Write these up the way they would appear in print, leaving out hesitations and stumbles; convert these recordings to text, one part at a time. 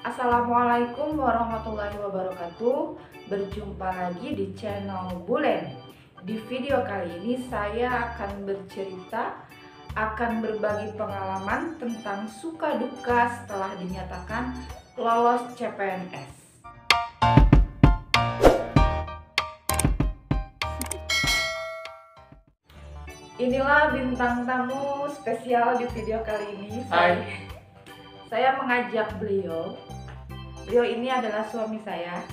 Assalamualaikum warahmatullahi wabarakatuh. Berjumpa lagi di channel Bulen. Di video kali ini saya akan bercerita, akan berbagi pengalaman tentang suka duka setelah dinyatakan lolos CPNS. Inilah bintang tamu spesial di video kali ini. Saya mengajak beliau. Beliau ini adalah suami saya.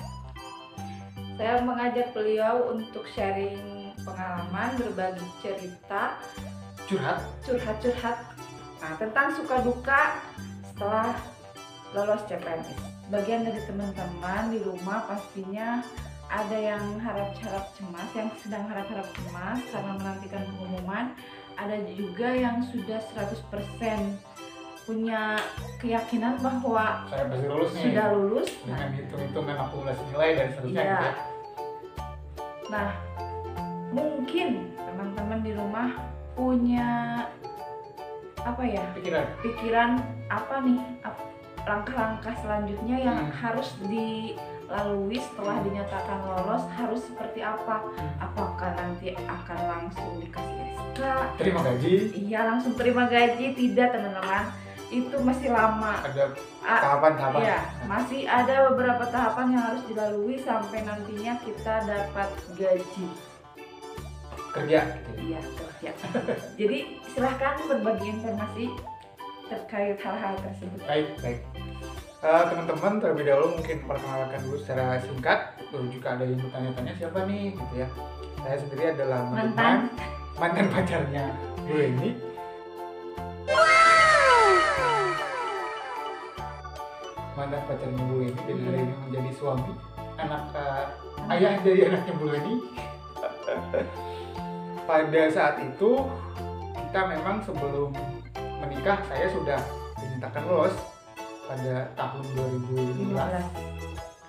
Saya mengajak beliau untuk sharing pengalaman, berbagi cerita, curhat. Nah, tentang suka duka setelah lolos CPNS. Bagian dari teman-teman di rumah pastinya ada yang harap-harap cemas, yang sedang harap-harap cemas karena menantikan pengumuman. Ada juga yang sudah 100% punya keyakinan bahwa saya pasti lulus nih, sudah lulus dengan hitung-hitungan akumulasi nilai dan seterusnya. Iya. Nah, mungkin teman-teman di rumah punya pikiran apa nih langkah-langkah selanjutnya yang harus dilalui setelah dinyatakan lolos, harus seperti apa? Apakah nanti akan langsung dikasih SK, terima gaji? Iya, langsung terima gaji? Tidak, teman-teman, itu masih lama. Ada tahapan-tahapan. Iya, masih ada beberapa tahapan yang harus dilalui sampai nantinya kita dapat gaji Kerja. Iya, kerja. Jadi silahkan berbagi informasi terkait hal-hal tersebut. Baik. Teman-teman, terlebih dahulu mungkin perkenalkan dulu secara singkat. Lalu juga ada yang bertanya-tanya siapa nih gitu ya. Saya sendiri adalah mantan pacarnya Bu Eni. Mantan pacarnya Bu Eni, dan hari ini menjadi suami, ayah dari anaknya Bu Eni. Pada saat itu kita memang sebelum menikah saya sudah dinyatakan lolos pada tahun 2015.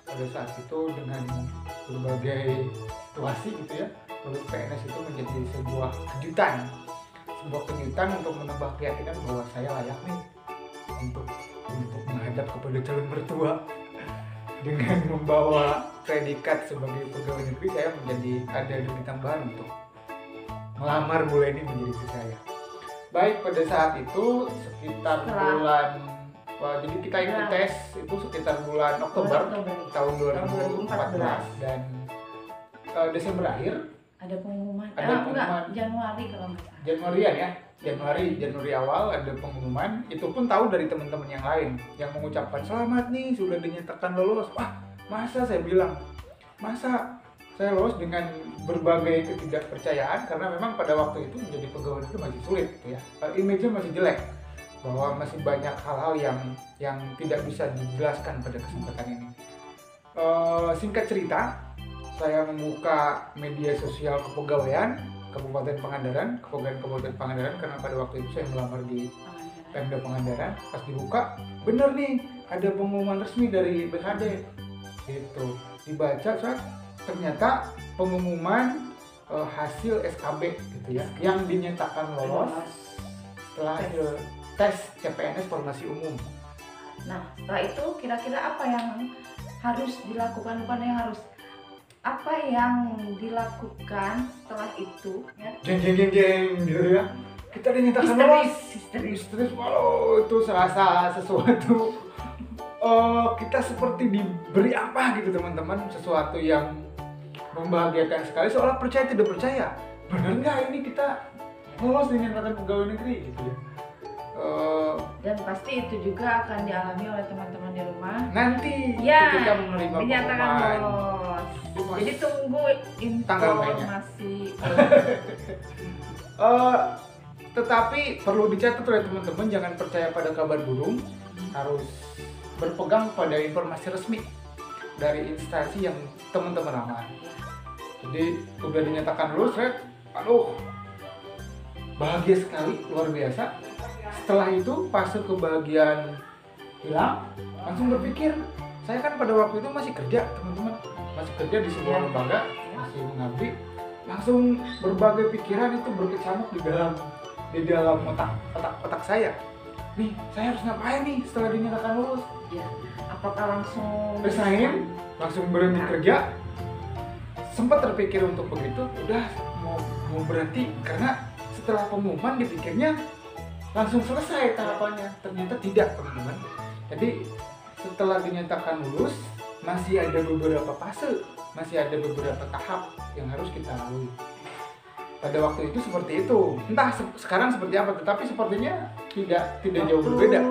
Pada saat itu dengan berbagai situasi gitu ya, lulus PNS itu menjadi sebuah kejutan untuk menambah keyakinan bahwa saya layak nih untuk menghadap kepada calon mertua. Dengan membawa predikat sebagai pegawai negeri, saya menjadi ada lebih tambahan untuk melamar Bu Eni menjadi istri saya. Baik, pada saat itu sekitar jadi kita ikut tes itu sekitar bulan Oktober tahun 2014, dan Desember akhir ada pengumuman. Januari kalau nggak salah. Januarian ya, Januari awal ada pengumuman. Itu pun tahu dari teman-teman yang lain yang mengucapkan selamat nih sudah dinyatakan lolos. Wah, masa, saya bilang, masa saya lolos, dengan berbagai ketidakpercayaan karena memang pada waktu itu menjadi pegawai itu masih sulit gitu ya. Image-nya masih jelek, bahwa masih banyak hal-hal yang tidak bisa dijelaskan pada kesempatan ini. Singkat cerita, saya membuka media sosial kepegawaian Kabupaten Pangandaran karena pada waktu itu saya melamar di Pemda Pangandaran. Pas dibuka, bener nih ada pengumuman resmi dari BHD gitu. Dibaca, ternyata pengumuman hasil SKB gitu ya, yang dinyatakan lolos setelah tes CPNS formasi umum. Nah, setelah itu kira-kira apa yang harus dilakukan, apa yang dilakukan setelah itu ya? Jeng gitu ya. Kita dinyatakan lolos. Histeris, walau itu serasa sesuatu kita seperti diberi apa gitu teman-teman, sesuatu yang membahagiakan sekali, seolah percaya tidak percaya. Benar nggak ini kita lolos dinyatakan pegawai negeri gitu ya? Dan pasti itu juga akan dialami oleh teman-teman di rumah nanti ya, ketika menerima dinyatakan pengumuman. lolos. Jadi tunggu Tanggal informasi. Tetapi perlu dicatat oleh teman-teman, jangan percaya pada kabar burung, harus berpegang pada informasi resmi dari instansi yang teman-teman lamar. Jadi udah dinyatakan lulus, bahagia sekali, luar biasa. Setelah itu fase kebahagiaan hilang, langsung berpikir, saya kan pada waktu itu masih kerja teman-teman, masih kerja di sebuah lembaga, masih mengabdi. Langsung berbagai pikiran itu berkecamuk di dalam otak saya. nih saya harus ngapain nih setelah dinyatakan lulus? Ya, apakah langsung Resign, langsung berhenti kerja? Sempat terpikir untuk begitu, udah mau berhenti karena setelah pengumuman dipikirnya langsung selesai tahapannya. Ternyata tidak, teman-teman. Jadi setelah dinyatakan lulus masih ada beberapa fase, masih ada beberapa tahap yang harus kita lalui. Pada waktu itu seperti itu. Entah sekarang seperti apa, tetapi sepertinya tidak jauh berbeda.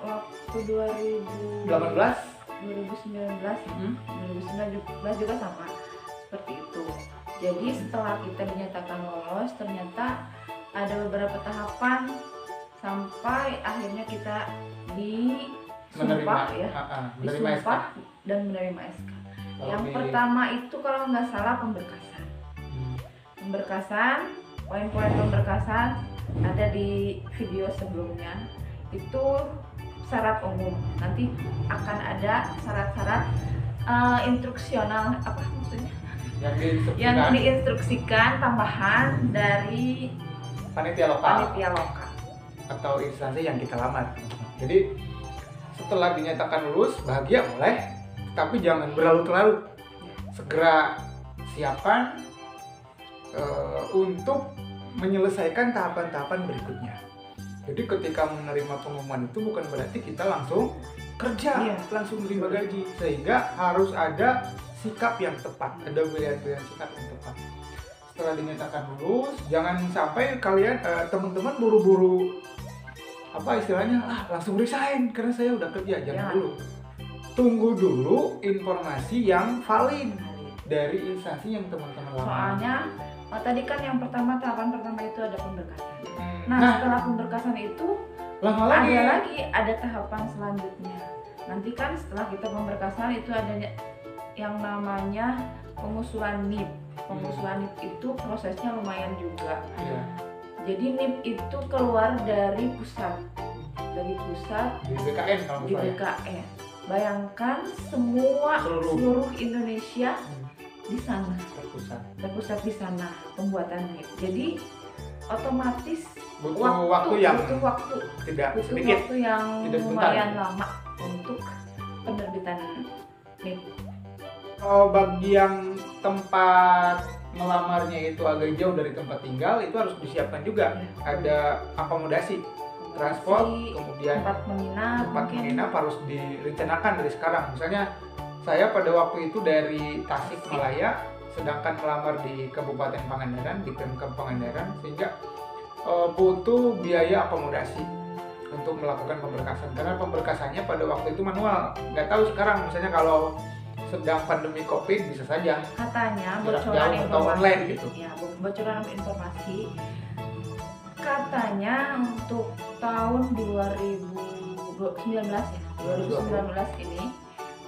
Waktu 2019 juga sama seperti itu. Jadi setelah kita dinyatakan lolos, ternyata ada beberapa tahapan sampai akhirnya kita disumpah disumpah dan menerima SK. Yang pertama itu kalau nggak salah pemberkasan. Poin-poin pemberkasan ada di video sebelumnya. Itu syarat umum. Nanti akan ada syarat-syarat instruksional, apa maksudnya? Yang diinstruksikan tambahan dari panitia lokal atau instansi yang kita lamar. Jadi setelah dinyatakan lulus, bahagia boleh, tapi jangan berlarut-larut. Segera siapkan untuk menyelesaikan tahapan-tahapan berikutnya. Jadi ketika menerima pengumuman itu bukan berarti kita langsung kerja, langsung terima gaji, sehingga harus ada sikap yang tepat, ada pilihan-pilihan sikap yang tepat. Setelah dinyatakan lulus, jangan sampai kalian teman-teman buru-buru langsung resign karena saya udah kerja. Jangan dulu. Tunggu dulu informasi yang valid dari instansi yang teman-teman lamar. Soalnya tadi kan yang tahapan pertama itu ada pemberkasan. Nah, setelah pemberkasan itu ada tahapan selanjutnya. Nanti kan setelah kita pemberkasan itu ada yang namanya pengusulan NIP. Pengusulan NIP itu prosesnya lumayan juga. Jadi NIP itu keluar dari pusat. Di BKN kalau di BKN. Bayangkan seluruh Indonesia di sana, terpusat di sana pembuatan NIP. Jadi otomatis butuh waktu yang lumayan lama untuk penerbitan NIP. Bagi yang tempat melamarnya itu agak jauh dari tempat tinggal, itu harus disiapkan juga. Ada akomodasi, transport, kemudian tempat menginap harus direncanakan dari sekarang. Misalnya saya pada waktu itu dari Tasikmalaya, sedangkan melamar di Kabupaten Pangandaran, di Pemkab Pangandaran, sehingga butuh biaya akomodasi untuk melakukan pemberkasan. Karena pemberkasannya pada waktu itu manual. Nggak tahu sekarang, misalnya kalau sedang pandemi COVID bisa saja. Katanya bocoran informasi gitu. Ya, bocoran informasi. Katanya untuk tahun 2019 ini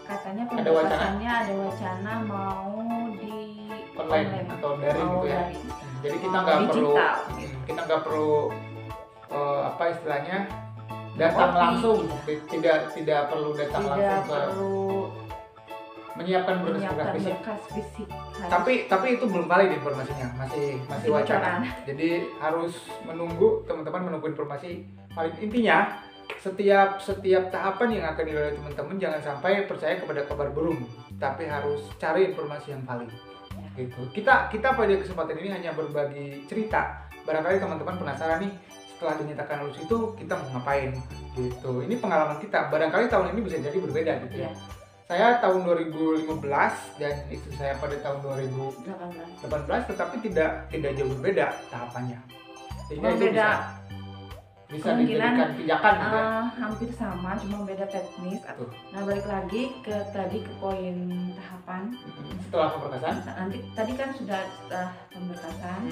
katanya pemberkasannya ada wacana mau di online atau daring gitu ya. Jadi kita nggak perlu datang langsung, tidak perlu datang langsung menyiapkan berkas fisik. Tapi itu belum valid informasinya, masih wacana. Jadi harus teman-teman menunggu informasi valid. Intinya setiap tahapan yang akan dilalui teman-teman jangan sampai percaya kepada kabar burung, tapi harus cari informasi yang valid. Gitu. Kita pada kesempatan ini hanya berbagi cerita. Barangkali teman-teman penasaran nih, setelah dinyatakan lulus itu kita mau ngapain gitu. Ini pengalaman kita. Barangkali tahun ini bisa jadi berbeda gitu ya. Saya tahun 2015 dan istri saya pada tahun 2018, tetapi tidak jauh berbeda tahapannya. Sehingga itu bisa dijadikan pijakan juga. Hampir sama, cuma beda teknis. Nah, balik lagi ke poin tahapan. Setelah pemberkasan. Nanti tadi kan sudah setelah pemberkasan.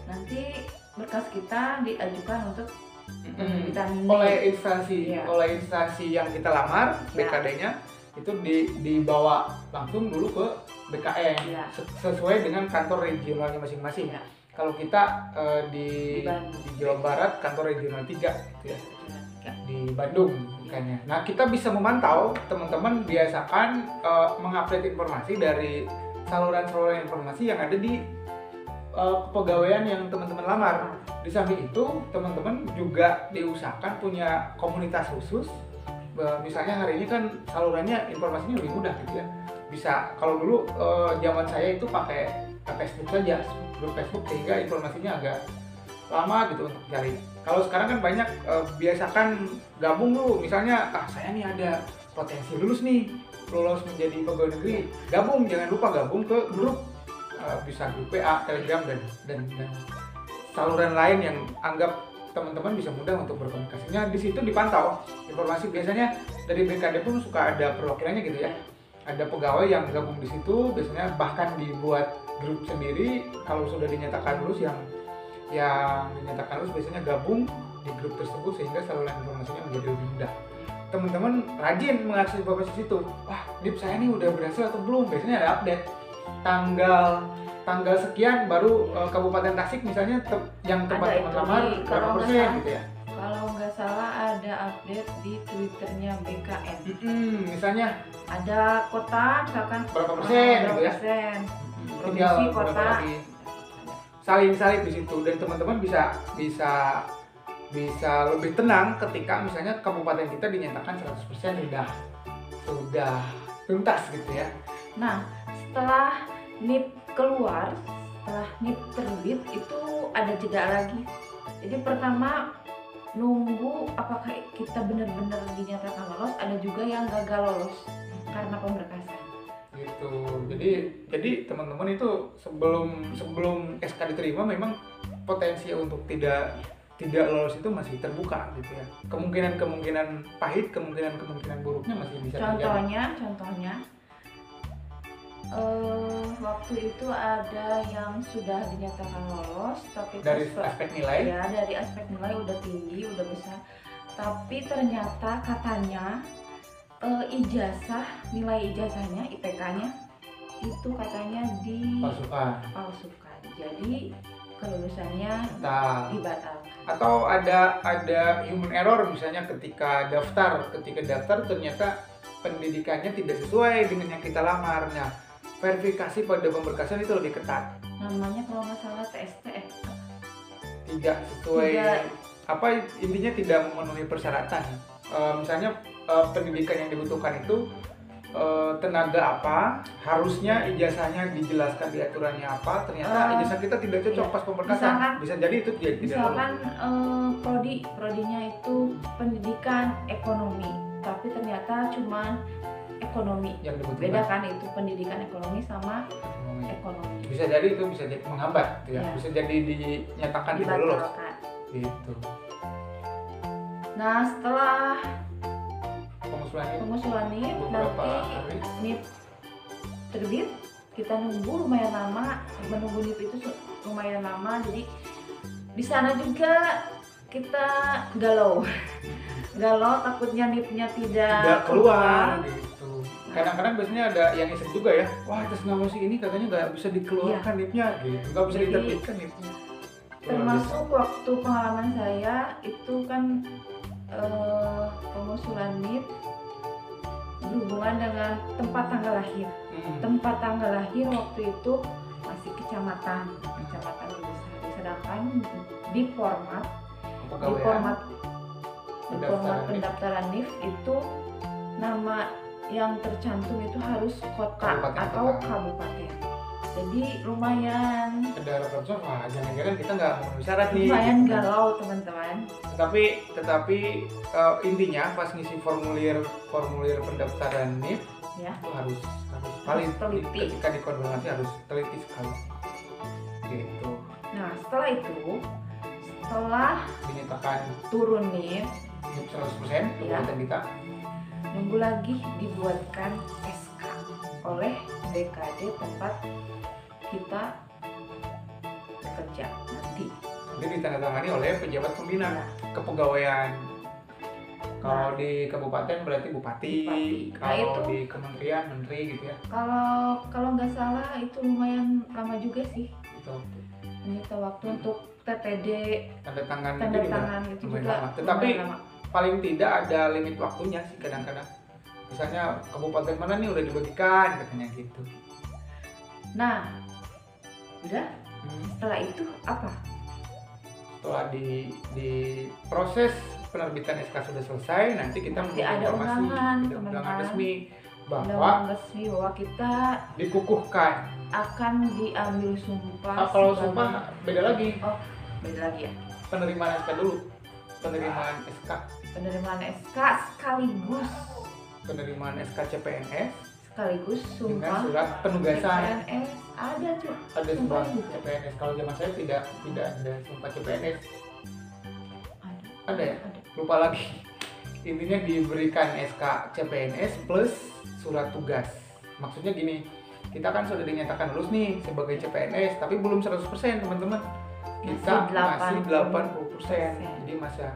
Nanti berkas kita diajukan untuk oleh instansi yang kita lamar, BKD-nya itu dibawa langsung dulu ke BKN sesuai dengan kantor regionalnya masing-masing. Kalau kita di Jawa Barat kantor regional 3 gitu ya, di Bandung bukannya. Nah, kita bisa memantau, teman-teman biasakan mengupdate informasi dari saluran informasi yang ada di kepegawaian yang teman-teman lamar. Di samping itu teman-teman juga diusahakan punya komunitas khusus. Misalnya hari ini kan salurannya informasinya lebih mudah gitu ya. Bisa kalau dulu zaman saya itu pakai Facebook saja, grup Facebook, sehingga informasinya agak lama gitu untuk cari. Kalau sekarang kan banyak, biasakan gabung dulu. Misalnya saya nih ada potensi lulus menjadi pegawai negeri, gabung, jangan lupa gabung ke grup, bisa grup PA, Telegram dan saluran lain yang anggap teman-teman bisa mudah untuk berkomunikasinya. Di situ dipantau informasi, biasanya dari BKD pun suka ada perwakilannya gitu ya. Ada pegawai yang gabung di situ, biasanya bahkan dibuat grup sendiri. Kalau sudah dinyatakan lulus, yang dinyatakan lulus biasanya gabung di grup tersebut, sehingga saluran informasinya menjadi lebih mudah. Teman-teman rajin mengakses informasi situ. Wah, NIP saya ini udah berhasil atau belum? Biasanya ada update. Tanggal sekian baru Kabupaten Tasik misalnya yang tempat teman lamar berapa persen gitu ya. Kalau nggak salah ada update di Twitternya BKN. Misalnya ada kota misalkan berapa persen gitu ya. Provinsi, kota. Salin-salin di situ, dan teman-teman bisa lebih tenang ketika misalnya kabupaten kita dinyatakan 100% sudah tuntas gitu ya. Nah, setelah NIP keluar, setelah NIP terbit itu ada jeda lagi. Jadi pertama nunggu apakah kita benar-benar dinyatakan lolos, ada juga yang gagal lolos karena pemberkasan. Gitu. Jadi teman-teman itu sebelum SK diterima memang potensi untuk tidak lolos itu masih terbuka gitu ya. Kemungkinan pahit, kemungkinan buruknya masih bisa terjadi. Contohnya waktu itu ada yang sudah dinyatakan lolos, tapi dari aspek nilai, ya dari aspek nilai udah tinggi, udah besar, tapi ternyata katanya nilai ijazahnya, IPK-nya itu katanya dipalsukan, jadi kelulusannya dibatalkan. Atau ada human error, misalnya ketika daftar ternyata pendidikannya tidak sesuai dengan yang kita lamar. Nah, verifikasi pada pemberkasan itu lebih ketat. Namanya kalau nggak salah TST. Tidak sesuai, intinya tidak memenuhi persyaratan. Misalnya pendidikan yang dibutuhkan itu tenaga apa, harusnya ijazahnya dijelaskan di aturannya apa, ternyata ijazah kita tidak cocok pas pemberkasan. Bisa jadi itu tidak lolos. Misalkan prodinya itu pendidikan ekonomi, tapi ternyata cuma ekonomi yang dibutuhkan. Beda kan itu pendidikan ekonomi sama ekonomi. Bisa jadi itu bisa jadi menghambat gitu ya. Bisa jadi dinyatakan tidak lolos. Gitu. Nah, setelah pengusulan NIP nanti NIP terbit, kita nunggu lumayan lama. Menunggu NIP itu lumayan lama, jadi di sana juga kita galau takutnya NIP-nya tidak keluar gitu. Kadang-kadang biasanya ada yang iseng juga ya, wah atas nama si ini katanya nggak bisa dikeluarkan NIP-nya gitu, nggak bisa diterbitkan NIP-nya. Termasuk waktu pengalaman saya itu kan pengusulan NIP berhubungan dengan tempat tanggal lahir. Tempat tanggal lahir waktu itu masih kecamatan besar, sedangkan di format pendaftaran NIF itu nama yang tercantum itu harus kota atau kabupaten. Jadi lumayan ada ratusan, wah jangan-jangan kita nggak memenuhi syarat nih. Lumayan galau teman-teman. Tetapi intinya pas ngisi formulir pendaftaran NIF ya, itu harus paling teliti. Ketika dikonfirmasi harus teliti sekali. Gitu. Nah setelah dinyatakan turun NIF 100% kebutuhan kita, nunggu lagi dibuatkan SK oleh BKD tempat kita bekerja nanti. Jadi ditandatangani oleh pejabat pembina kepegawaian. Kalau di kabupaten berarti bupati. Kalau di kementerian menteri gitu ya. Kalau nggak salah itu lumayan lama juga sih. Itu. Menyita waktu untuk TTD, tanda tangan itu juga lama. Tetapi paling tidak ada limit waktunya sih kadang-kadang. Misalnya kabupaten mana nih udah dibagikan katanya gitu. Nah, udah. Setelah itu apa? setelah di proses penerbitan SK sudah selesai, nanti kita ada undangan, undangan resmi bahwa kita dikukuhkan akan diambil sumpah. Kalau sumpah beda lagi. Oh, beda lagi ya. Penerimaan SK dulu. Penerimaan SK sekaligus penerimaan SK CPNS sekaligus sumpah dengan surat penugasan. CPNS ada tuh. Ada sumpah CPNS. Kalau zaman saya tidak ada sumpah CPNS. Ada ya? Ada. Lupa lagi. Intinya diberikan SK CPNS plus surat tugas. Maksudnya gini, kita kan sudah dinyatakan lulus nih sebagai CPNS, tapi belum 100% teman-teman. Kita masih 80%. Jadi masih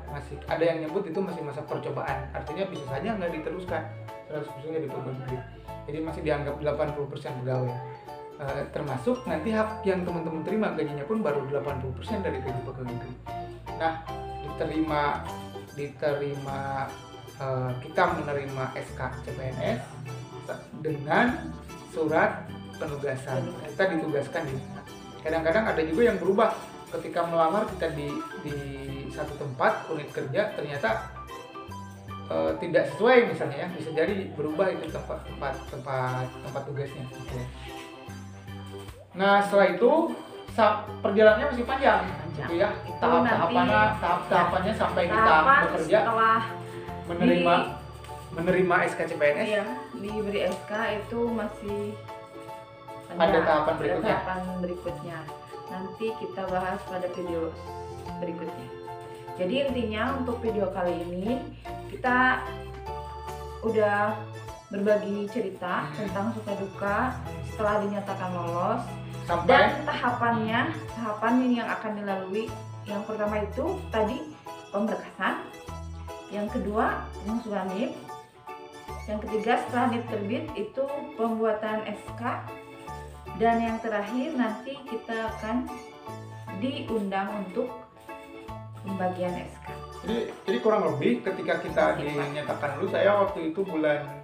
ada yang nyebut itu masih masa percobaan. Artinya bisa saja nggak diteruskan 100% di pegawai negeri. Jadi masih dianggap 80% pegawai. Termasuk nanti hak yang teman-teman terima gajinya pun baru 80% dari gaji pegawai negeri. Nah, kita menerima SK CPNS dengan surat penugasan. Kita ditugaskan di sana. Kadang-kadang ada juga yang berubah ketika melamar kita di satu tempat unit kerja, ternyata tidak sesuai misalnya ya, bisa jadi berubah itu tempat tugasnya. Nah, setelah itu perjalanannya masih panjang gitu ya. Tahap-tahapannya sampai kita bekerja menerima SK CPNS. Iya, diberi SK itu masih ada tahapan berikutnya. Nanti kita bahas pada video berikutnya. Jadi intinya untuk video kali ini kita udah berbagi cerita tentang suka duka setelah dinyatakan lolos dan tahapan yang akan dilalui. Yang pertama itu tadi pemberkasan, yang kedua pengusulan NIP, yang ketiga setelah NIP terbit itu pembuatan SK, dan yang terakhir nanti kita akan diundang untuk pembagian SK. Jadi kurang lebih ketika kita dinyatakan lulus, saya waktu itu bulan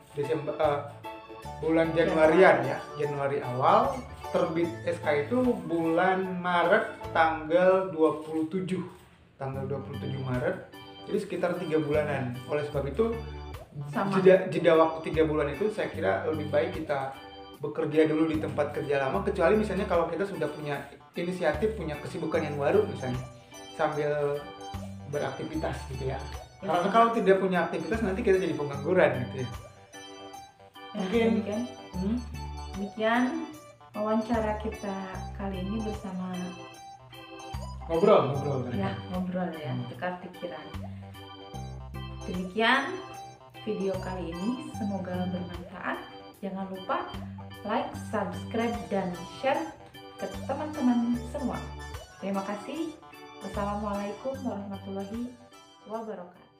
Januari awal, terbit SK itu bulan Maret tanggal 27 Maret. Jadi sekitar 3 bulanan. Oleh sebab itu jeda waktu 3 bulan itu saya kira lebih baik kita bekerja dulu di tempat kerja lama, kecuali misalnya kalau kita sudah punya inisiatif, punya kesibukan yang baru misalnya sambil beraktivitas gitu ya. Karena kalau tidak punya aktivitas nanti kita jadi pengangguran gitu ya. Mungkin demikian wawancara kita kali ini bersama ngobrol ya, tukar pikiran. Demikian video kali ini, semoga bermanfaat. Jangan lupa like, subscribe, dan share ke teman-teman semua. Terima kasih. Wassalamualaikum warahmatullahi wabarakatuh.